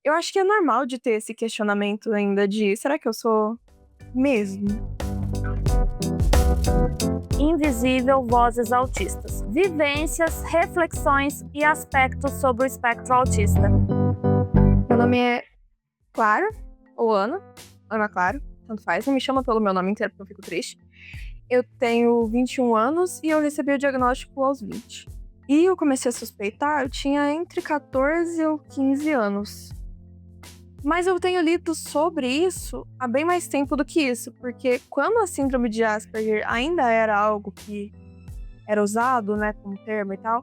Eu acho que é normal de ter esse questionamento ainda de: "Será que eu sou mesmo?". Invisível Vozes Autistas. Vivências, reflexões e aspectos sobre o espectro autista. Meu nome é Clara, ou Ana Clara, tanto faz, não me chama pelo meu nome inteiro porque eu fico triste. Eu tenho 21 anos e eu recebi o diagnóstico aos 20. E eu comecei a suspeitar, eu tinha entre 14 ou 15 anos. Mas eu tenho lido sobre isso há bem mais tempo do que isso, porque quando a síndrome de Asperger ainda era algo que era usado, né, como termo e tal,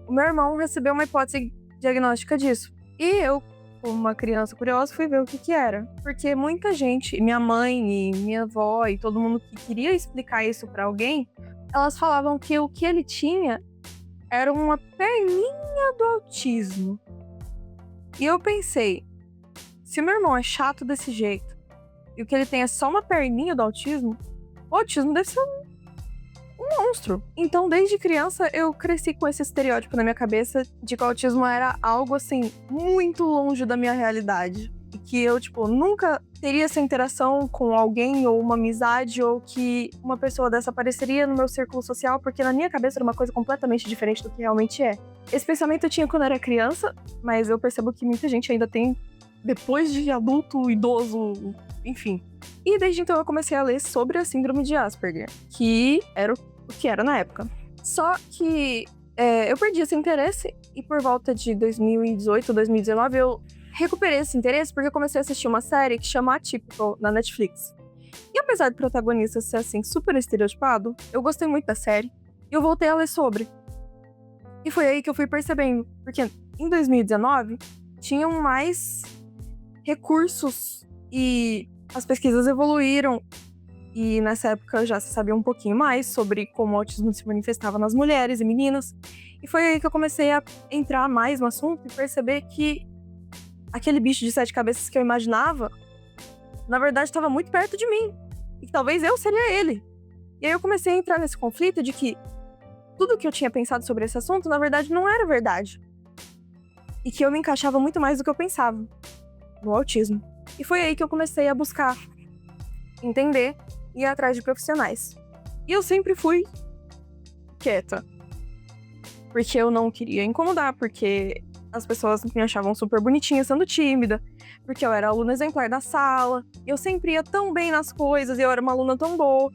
o meu irmão recebeu uma hipótese diagnóstica disso. E eu, como uma criança curiosa, fui ver o que era. Porque muita gente, minha mãe e minha avó e todo mundo que queria explicar isso pra alguém, elas falavam que o que ele tinha era uma perninha do autismo. E eu pensei, se meu irmão é chato desse jeito e o que ele tem é só uma perninha do autismo, o autismo deve ser um monstro. Então, desde criança, eu cresci com esse estereótipo na minha cabeça de que o autismo era algo, assim, muito longe da minha realidade. E que eu, nunca teria essa interação com alguém ou uma amizade ou que uma pessoa dessa apareceria no meu círculo social, porque na minha cabeça era uma coisa completamente diferente do que realmente é. Esse pensamento eu tinha quando eu era criança, mas eu percebo que muita gente ainda tem depois de adulto, idoso, enfim. E desde então eu comecei a ler sobre a síndrome de Asperger, que era o que era na época. Só que eu perdi esse interesse e por volta de 2018, 2019 eu recuperei esse interesse porque eu comecei a assistir uma série que chama Atypical, na Netflix. E apesar do protagonista ser assim super estereotipado, eu gostei muito da série e eu voltei a ler sobre. E foi aí que eu fui percebendo, porque em 2019 tinham mais recursos e as pesquisas evoluíram e nessa época já se sabia um pouquinho mais sobre como o autismo se manifestava nas mulheres e meninas. E foi aí que eu comecei a entrar mais no assunto e perceber que aquele bicho de 7 cabeças que eu imaginava, na verdade estava muito perto de mim. E que talvez eu seria ele. E aí eu comecei a entrar nesse conflito de que tudo que eu tinha pensado sobre esse assunto, na verdade, não era verdade. E que eu me encaixava muito mais do que eu pensava no autismo. E foi aí que eu comecei a buscar entender e ir atrás de profissionais. E eu sempre fui quieta. Porque eu não queria incomodar, porque as pessoas me achavam super bonitinha sendo tímida, porque eu era aluna exemplar da sala, eu sempre ia tão bem nas coisas, e eu era uma aluna tão boa.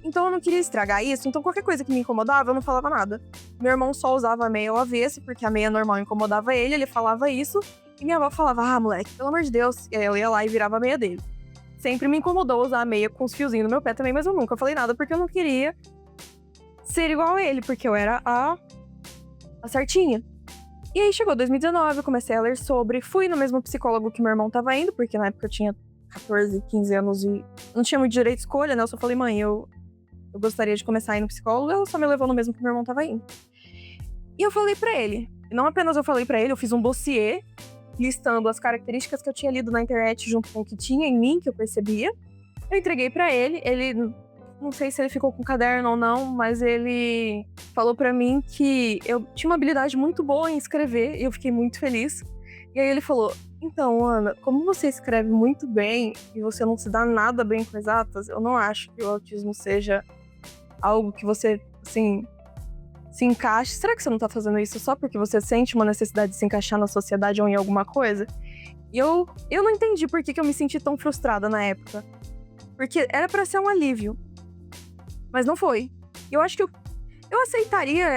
Então eu não queria estragar isso, então qualquer coisa que me incomodava, eu não falava nada. Meu irmão só usava a meia ao avesso, porque a meia normal incomodava ele falava isso, e minha avó falava, moleque, pelo amor de Deus, e aí eu ia lá e virava a meia dele. Sempre me incomodou usar a meia com os fiozinhos no meu pé também, mas eu nunca falei nada, porque eu não queria ser igual a ele, porque eu era a certinha. E aí chegou 2019, eu comecei a ler sobre, fui no mesmo psicólogo que meu irmão tava indo, porque na época eu tinha 14, 15 anos e não tinha muito direito de escolha, né? Eu só falei, mãe, eu gostaria de começar a ir no psicólogo, ela só me levou no mesmo que meu irmão tava indo. E eu falei pra ele, não apenas eu falei pra ele, eu fiz um dossiê listando as características que eu tinha lido na internet junto com o que tinha em mim, que eu percebia. Eu entreguei pra ele, não sei se ele ficou com o caderno ou não, mas ele falou pra mim que eu tinha uma habilidade muito boa em escrever e eu fiquei muito feliz. E aí ele falou, então, Ana, como você escreve muito bem e você não se dá nada bem com exatas, eu não acho que o autismo seja algo que você, assim, se encaixe. Será que você não tá fazendo isso só porque você sente uma necessidade de se encaixar na sociedade ou em alguma coisa? E eu não entendi por que eu me senti tão frustrada na época. Porque era pra ser um alívio. Mas não foi. Eu acho que eu aceitaria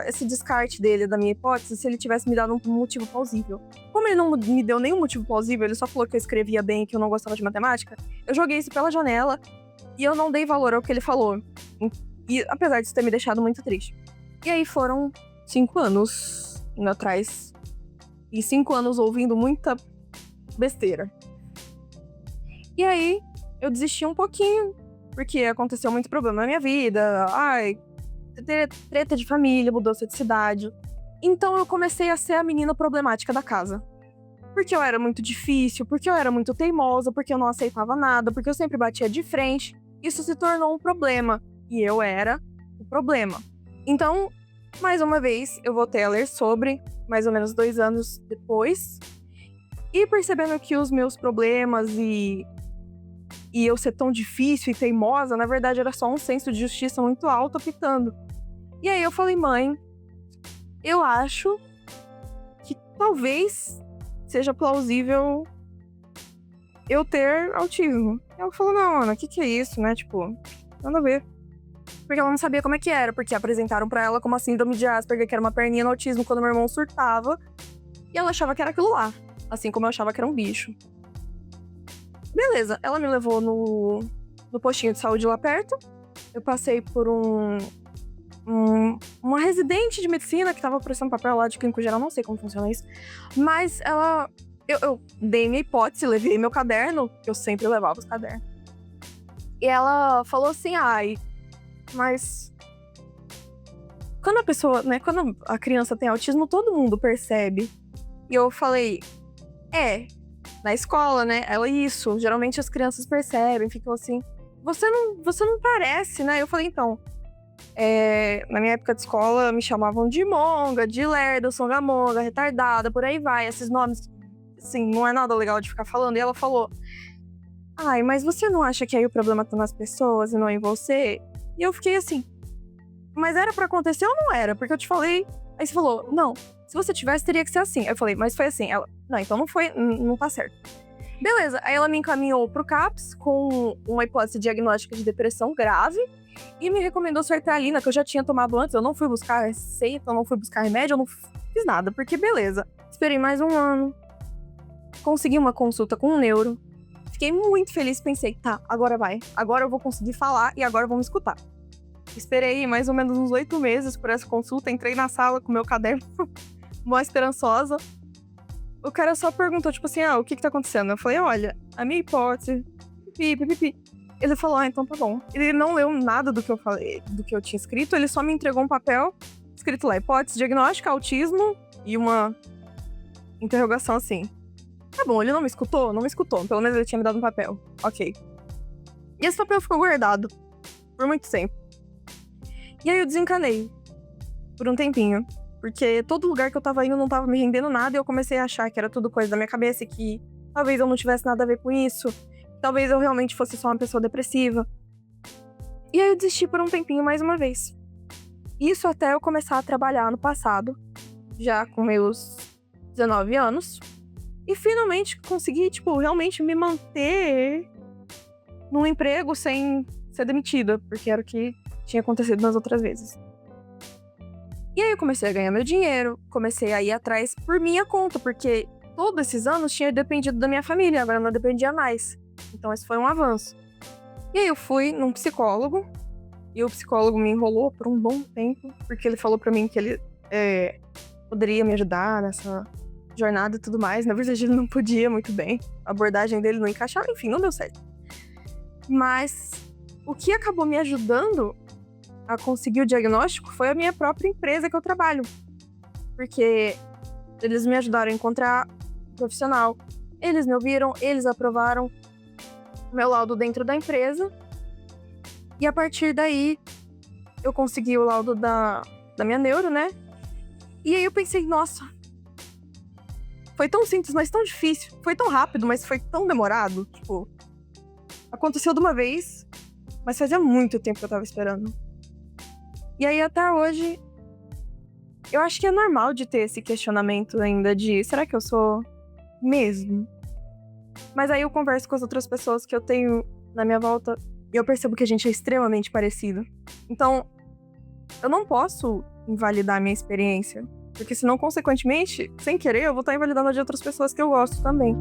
esse descarte dele, da minha hipótese, se ele tivesse me dado um motivo plausível. Como ele não me deu nenhum motivo plausível, ele só falou que eu escrevia bem e que eu não gostava de matemática, eu joguei isso pela janela e eu não dei valor ao que ele falou. E apesar disso ter me deixado muito triste. E aí foram 5 anos indo atrás. E 5 anos ouvindo muita besteira. E aí eu desisti um pouquinho, porque aconteceu muito problema na minha vida. Treta de família, mudança de cidade. Então eu comecei a ser a menina problemática da casa. Porque eu era muito difícil, porque eu era muito teimosa, porque eu não aceitava nada, porque eu sempre batia de frente. Isso se tornou um problema. E eu era o problema. Então, Mais uma vez, eu voltei a ler sobre, mais ou menos 2 anos depois, e percebendo que os meus problemas e eu ser tão difícil e teimosa, na verdade era só um senso de justiça muito alto apitando. E aí eu falei, mãe, eu acho que talvez seja plausível eu ter autismo. Ela falou, não, Ana, o que é isso, né? Tipo, nada a ver. Porque ela não sabia como é que era, porque apresentaram pra ela como a síndrome de Asperger, que era uma perninha no autismo quando meu irmão surtava. E ela achava que era aquilo lá, assim como eu achava que era um bicho. Beleza, ela me levou no postinho de saúde lá perto. Eu passei por uma residente de medicina que tava prestando papel lá de clínico geral, não sei como funciona isso. Mas ela... Eu dei minha hipótese, levei meu caderno, que eu sempre levava os cadernos. E ela falou assim, ai, mas... Quando a pessoa, né, quando a criança tem autismo, todo mundo percebe. E eu falei, na escola, né, ela, isso, geralmente as crianças percebem, ficam assim, você não parece, né? Eu falei, então, na minha época de escola, me chamavam de monga, de lerda, songamonga, retardada, por aí vai, esses nomes, assim, não é nada legal de ficar falando. E ela falou, ai, mas você não acha que aí o problema tá nas pessoas e não em você? E eu fiquei assim, mas era pra acontecer ou não era? Porque eu te falei, aí você falou, não, se você tivesse, teria que ser assim. Eu falei, mas foi assim. Ela, não, então não foi, não tá certo. Beleza, aí ela me encaminhou pro CAPS com uma hipótese diagnóstica de depressão grave e me recomendou sertralina, que eu já tinha tomado antes. Eu não fui buscar receita, eu não fui buscar remédio, eu não fiz nada, porque beleza. Esperei mais um ano, consegui uma consulta com um neuro, fiquei muito feliz, pensei, tá, agora vai. Agora eu vou conseguir falar e agora vão me escutar. Esperei mais ou menos uns 8 meses por essa consulta, entrei na sala com meu caderno, mó esperançosa. O cara só perguntou, tipo assim, o que tá acontecendo? Eu falei, olha, a minha hipótese, pipi. Ele falou, então tá bom. Ele não leu nada do que eu falei, do que eu tinha escrito, ele só me entregou um papel, escrito lá, hipótese diagnóstica, autismo, e uma interrogação assim. Tá bom, ele não me escutou? Não me escutou, pelo menos ele tinha me dado um papel. Ok. E esse papel ficou guardado por muito tempo. E aí eu desencanei por um tempinho, porque todo lugar que eu tava indo não tava me rendendo nada e eu comecei a achar que era tudo coisa da minha cabeça e que talvez eu não tivesse nada a ver com isso, talvez eu realmente fosse só uma pessoa depressiva. E aí eu desisti por um tempinho mais uma vez. Isso até eu começar a trabalhar no passado, já com meus 19 anos, e finalmente consegui, realmente me manter num emprego sem ser demitida, porque era o que tinha acontecido nas outras vezes. E aí eu comecei a ganhar meu dinheiro, comecei a ir atrás por minha conta, porque todos esses anos tinha dependido da minha família, agora não dependia mais. Então esse foi um avanço. E aí eu fui num psicólogo, e o psicólogo me enrolou por um bom tempo, porque ele falou pra mim que ele poderia me ajudar nessa jornada e tudo mais. Na verdade ele não podia muito bem, a abordagem dele não encaixava, enfim, não deu certo. Mas o que acabou me ajudando a conseguir o diagnóstico foi a minha própria empresa que eu trabalho. Porque eles me ajudaram a encontrar um profissional. Eles me ouviram, eles aprovaram meu laudo dentro da empresa. E a partir daí, eu consegui o laudo da minha neuro, né? E aí eu pensei, nossa, foi tão simples, mas tão difícil. Foi tão rápido, mas foi tão demorado. Aconteceu de uma vez, mas fazia muito tempo que eu tava esperando. E aí, até hoje, eu acho que é normal de ter esse questionamento ainda de, será que eu sou mesmo? Mas aí eu converso com as outras pessoas que eu tenho na minha volta e eu percebo que a gente é extremamente parecido. Então, eu não posso invalidar a minha experiência, porque senão, consequentemente, sem querer, eu vou estar invalidando a de outras pessoas que eu gosto também.